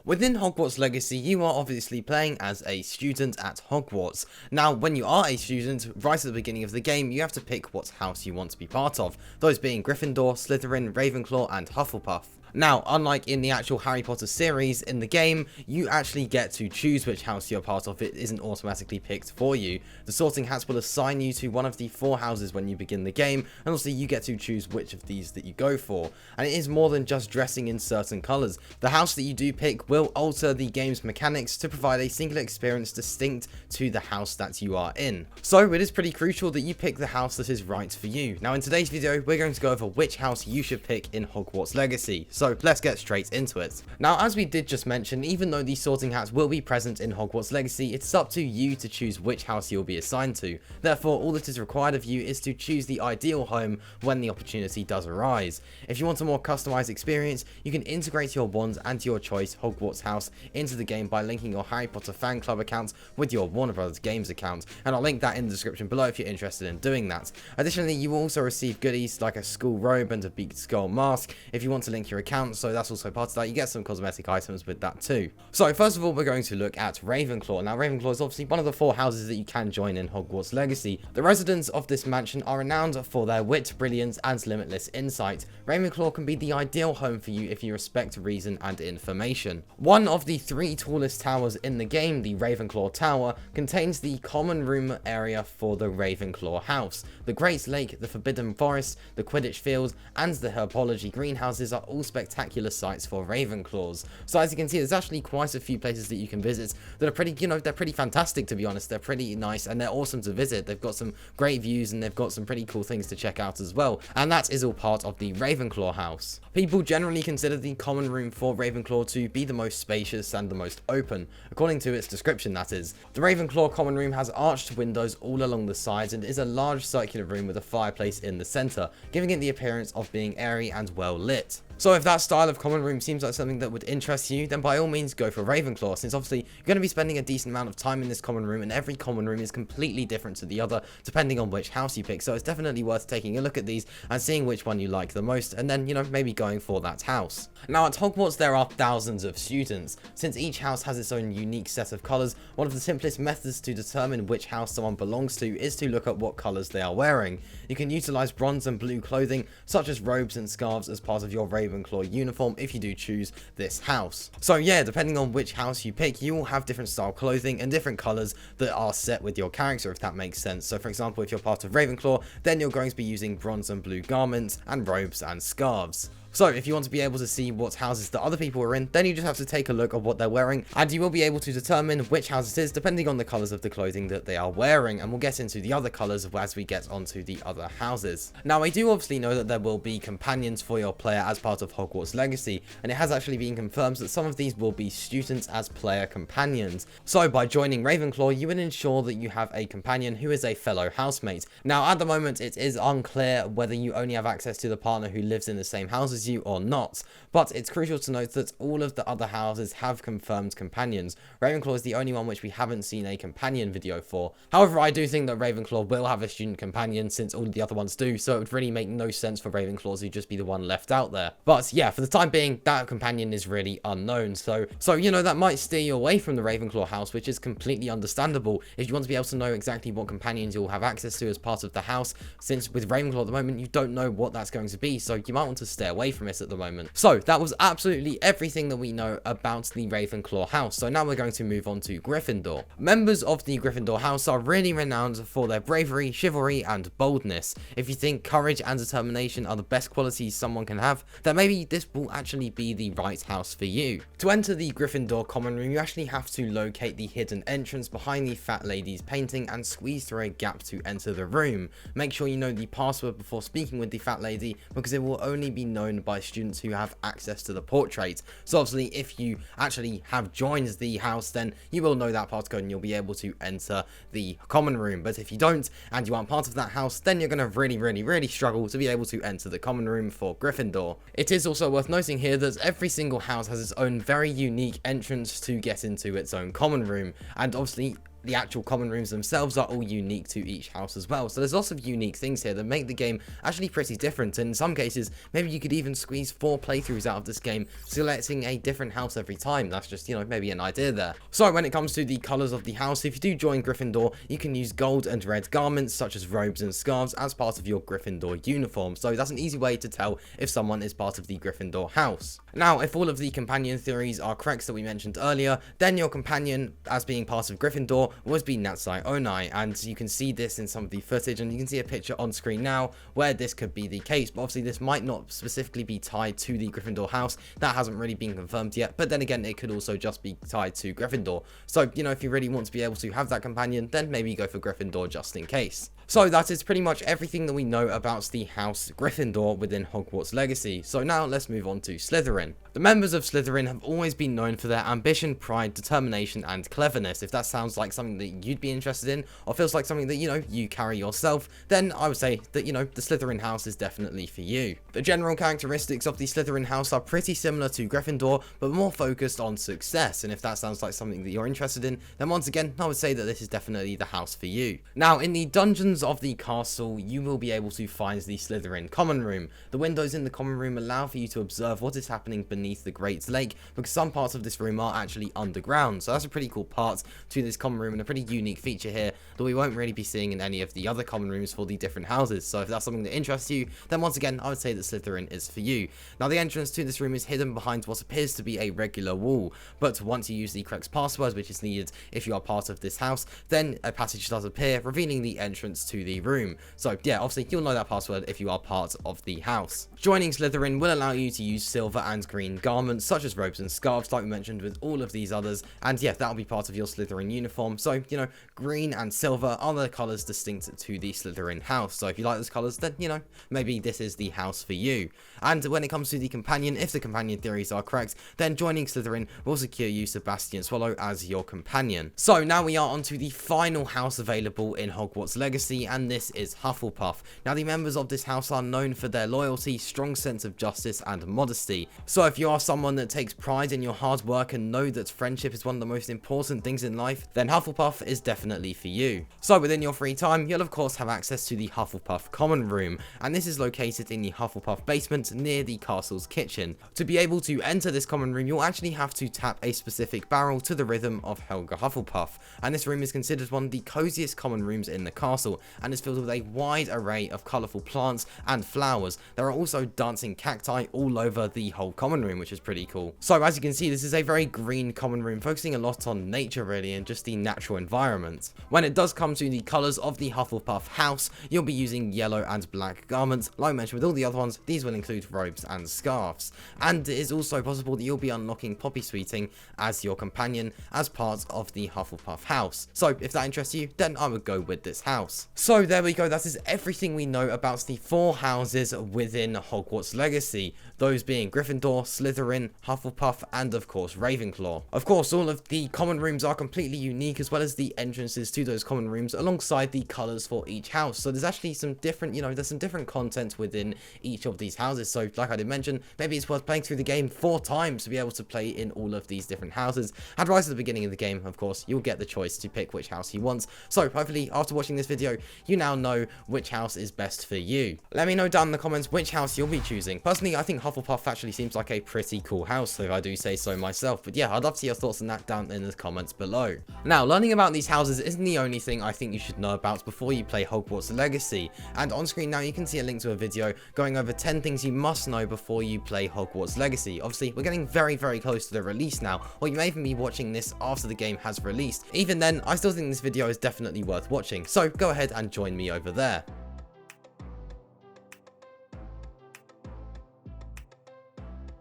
Within Hogwarts Legacy, you are obviously playing as a student at Hogwarts. Now, when you are a student, right at the beginning of the game, you have to pick what house you want to be part of, those being Gryffindor, Slytherin, Ravenclaw, and Hufflepuff. Now, unlike in the actual Harry Potter series, in the game, you actually get to choose which house you're part of. It isn't automatically picked for you. The sorting hats will assign you to one of the 4 houses when you begin the game, and also you get to choose which of these that you go for. And it is more than just dressing in certain colours. The house that you do pick will alter the game's mechanics to provide a single experience distinct to the house that you are in. So it is pretty crucial that you pick the house that is right for you. Now in today's video, we're going to go over which house you should pick in Hogwarts Legacy. So let's get straight into it. Now, as we did just mention, even though these sorting hats will be present in Hogwarts Legacy, it's up to you to choose which house you'll be assigned to. Therefore, all that is required of you is to choose the ideal home when the opportunity does arise. If you want a more customized experience, you can integrate your wands and your choice Hogwarts house into the game by linking your Harry Potter fan club account with your Warner Bros. Games account, and I'll link that in the description below if you're interested in doing that. Additionally, you will also receive goodies like a school robe and a big skull mask if you want to link your account, so that's also part of that. You get some cosmetic items with that too. So first of all, we're going to look at Ravenclaw. Now Ravenclaw is obviously one of the 4 houses that you can join in Hogwarts Legacy. The residents of this mansion are renowned for their wit, brilliance, and limitless insight. Ravenclaw can be the ideal home for you if you respect reason and information. One of the 3 tallest towers in the game, the Ravenclaw Tower, contains the common room area for the Ravenclaw house. The Great Lake, the Forbidden Forest, the Quidditch Field, and the Herbology greenhouses are all spectacular sites for Ravenclaws. So as you can see, there's actually quite a few places that you can visit that are pretty, they're pretty fantastic, to be honest. They're pretty nice and they're awesome to visit. They've got some great views and they've got some pretty cool things to check out as well. And that is all part of the Ravenclaw house. People generally consider the common room for Ravenclaw to be the most spacious and the most open, according to its description, that is. The Ravenclaw common room has arched windows all along the sides and is a large circular room with a fireplace in the center, giving it the appearance of being airy and well lit. So if that style of common room seems like something that would interest you, then by all means go for Ravenclaw, since obviously you're going to be spending a decent amount of time in this common room, and every common room is completely different to the other, depending on which house you pick. So it's definitely worth taking a look at these and seeing which one you like the most, and then, maybe going for that house. Now at Hogwarts there are thousands of students. Since each house has its own unique set of colours, one of the simplest methods to determine which house someone belongs to is to look at what colours they are wearing. You can utilise bronze and blue clothing, such as robes and scarves, as part of your Ravenclaw uniform if you do choose this house. So yeah, depending on which house you pick, you will have different style clothing and different colours that are set with your character, if that makes sense. So for example, if you're part of Ravenclaw, then you're going to be using bronze and blue garments and robes and scarves. So if you want to be able to see what houses the other people are in, then you just have to take a look at what they're wearing, and you will be able to determine which house it is depending on the colours of the clothing that they are wearing, and we'll get into the other colours as we get onto the other houses. Now I do obviously know that there will be companions for your player as part of Hogwarts Legacy, and it has actually been confirmed that some of these will be students as player companions. So by joining Ravenclaw, you will ensure that you have a companion who is a fellow housemate. Now at the moment it is unclear whether you only have access to the partner who lives in the same house as you or not, but it's crucial to note that all of the other houses have confirmed companions. Ravenclaw is the only one which we haven't seen a companion video for. However, I do think that Ravenclaw will have a student companion since all of the other ones do, so it would really make no sense for Ravenclaw to just be the one left out there. But yeah, for the time being, that companion is really unknown, so that might steer you away from the Ravenclaw house, which is completely understandable if you want to be able to know exactly what companions you'll have access to as part of the house, since with Ravenclaw at the moment you don't know what that's going to be, so you might want to stay away from it at the moment. So that was absolutely everything that we know about the Ravenclaw house. So now we're going to move on to Gryffindor. Members of the Gryffindor house are really renowned for their bravery, chivalry, and boldness. If you think courage and determination are the best qualities someone can have, then maybe this will actually be the right house for you. To enter the Gryffindor common room, you actually have to locate the hidden entrance behind the fat lady's painting and squeeze through a gap to enter the room. Make sure you know the password before speaking with the fat lady, because it will only be known by students who have access to the portrait. So obviously if you actually have joined the house, then you will know that passcode and you'll be able to enter the common room. But if you don't and you aren't part of that house, then you're going to really struggle to be able to enter the common room for Gryffindor. It is also worth noting here that every single house has its own very unique entrance to get into its own common room, and obviously the actual common rooms themselves are all unique to each house as well. So there's lots of unique things here that make the game actually pretty different, and in some cases maybe you could even squeeze 4 playthroughs out of this game, selecting a different house every time. That's just, you know, maybe an idea there. So when it comes to the colors of the house, if you do join Gryffindor, you can use gold and red garments such as robes and scarves as part of your Gryffindor uniform. So that's an easy way to tell if someone is part of the Gryffindor house. Now, if all of the companion theories are correct that we mentioned earlier, then your companion as being part of Gryffindor would be Natsai Onai, and you can see this in some of the footage, and you can see a picture on screen now where this could be the case. But obviously this might not specifically be tied to the Gryffindor house. That hasn't really been confirmed yet, but then again it could also just be tied to Gryffindor. So, you know, if you really want to be able to have that companion, then maybe go for Gryffindor just in case. So that is pretty much everything that we know about the house Gryffindor within Hogwarts Legacy. So now let's move on to Slytherin. The members of Slytherin have always been known for their ambition, pride, determination, and cleverness. If that sounds like something that you'd be interested in, or feels like something that, you know, you carry yourself, then I would say that, you know, the Slytherin house is definitely for you. The general characteristics of the Slytherin house are pretty similar to Gryffindor, but more focused on success. And if that sounds like something that you're interested in, then once again, I would say that this is definitely the house for you. Now, in the dungeons of the castle, you will be able to find the Slytherin common room. The windows in the common room allow for you to observe what is happening beneath the Great Lake, because some parts of this room are actually underground. So that's a pretty cool part to this common room, and a pretty unique feature here that we won't really be seeing in any of the other common rooms for the different houses. So if that's something that interests you, then once again, I would say that Slytherin is for you. Now, the entrance to this room is hidden behind what appears to be a regular wall, but once you use the correct password, which is needed if you are part of this house, then a passage does appear, revealing the entrance to the room. So yeah, obviously you'll know that password if you are part of the house. Joining Slytherin will allow you to use silver and green garments such as robes and scarves, like we mentioned with all of these others, and yeah, that'll be part of your Slytherin uniform. So, you know, green and silver are the colors distinct to the Slytherin house. So if you like those colors, then, you know, maybe this is the house for you. And when it comes to the companion, if the companion theories are correct, then joining Slytherin will secure you Sebastian Swallow as your companion. So now we are on to the final house available in Hogwarts Legacy, and this is Hufflepuff. Now, the members of this house are known for their loyalty, strong sense of justice, and modesty. So if you are someone that takes pride in your hard work and know that friendship is one of the most important things in life, then Hufflepuff is definitely for you. So within your free time, you'll of course have access to the Hufflepuff common room, and this is located in the Hufflepuff basement near the castle's kitchen. To be able to enter this common room, you'll actually have to tap a specific barrel to the rhythm of Helga Hufflepuff, and this room is considered one of the coziest common rooms in the castle, and is filled with a wide array of colourful plants and flowers. There are also dancing cacti all over the whole common room, which is pretty cool. So as you can see, this is a very green common room, focusing a lot on nature really, and just the natural environment. When it does come to the colours of the Hufflepuff house, you'll be using yellow and black garments. Like I mentioned with all the other ones, these will include robes and scarves. And it is also possible that you'll be unlocking Poppy Sweeting as your companion as part of the Hufflepuff house. So if that interests you, then I would go with this house. So there we go, that is everything we know about the 4 houses within Hogwarts Legacy, those being Gryffindor, Slytherin, Hufflepuff, and of course Ravenclaw. Of course, all of the common rooms are completely unique, as well as the entrances to those common rooms alongside the colours for each house. So there's actually some different, you know, there's some different content within each of these houses. So like I did mention, maybe it's worth playing through the game 4 times to be able to play in all of these different houses. And right at the beginning of the game, of course, you'll get the choice to pick which house you want. So hopefully after watching this video, you now know which house is best for you. Let me know down in the comments which house you'll be choosing. Personally, I think Hufflepuff actually seems like a pretty cool house, if I do say so myself. But yeah, I'd love to see your thoughts on that down in the comments below. Now, learning about these houses isn't the only thing I think you should know about before you play Hogwarts Legacy. And on screen now, you can see a link to a video going over 10 things you must know before you play Hogwarts Legacy. Obviously, we're getting very, very close to the release now, or you may even be watching this after the game has released. Even then, I still think this video is definitely worth watching, so go ahead and join me over there.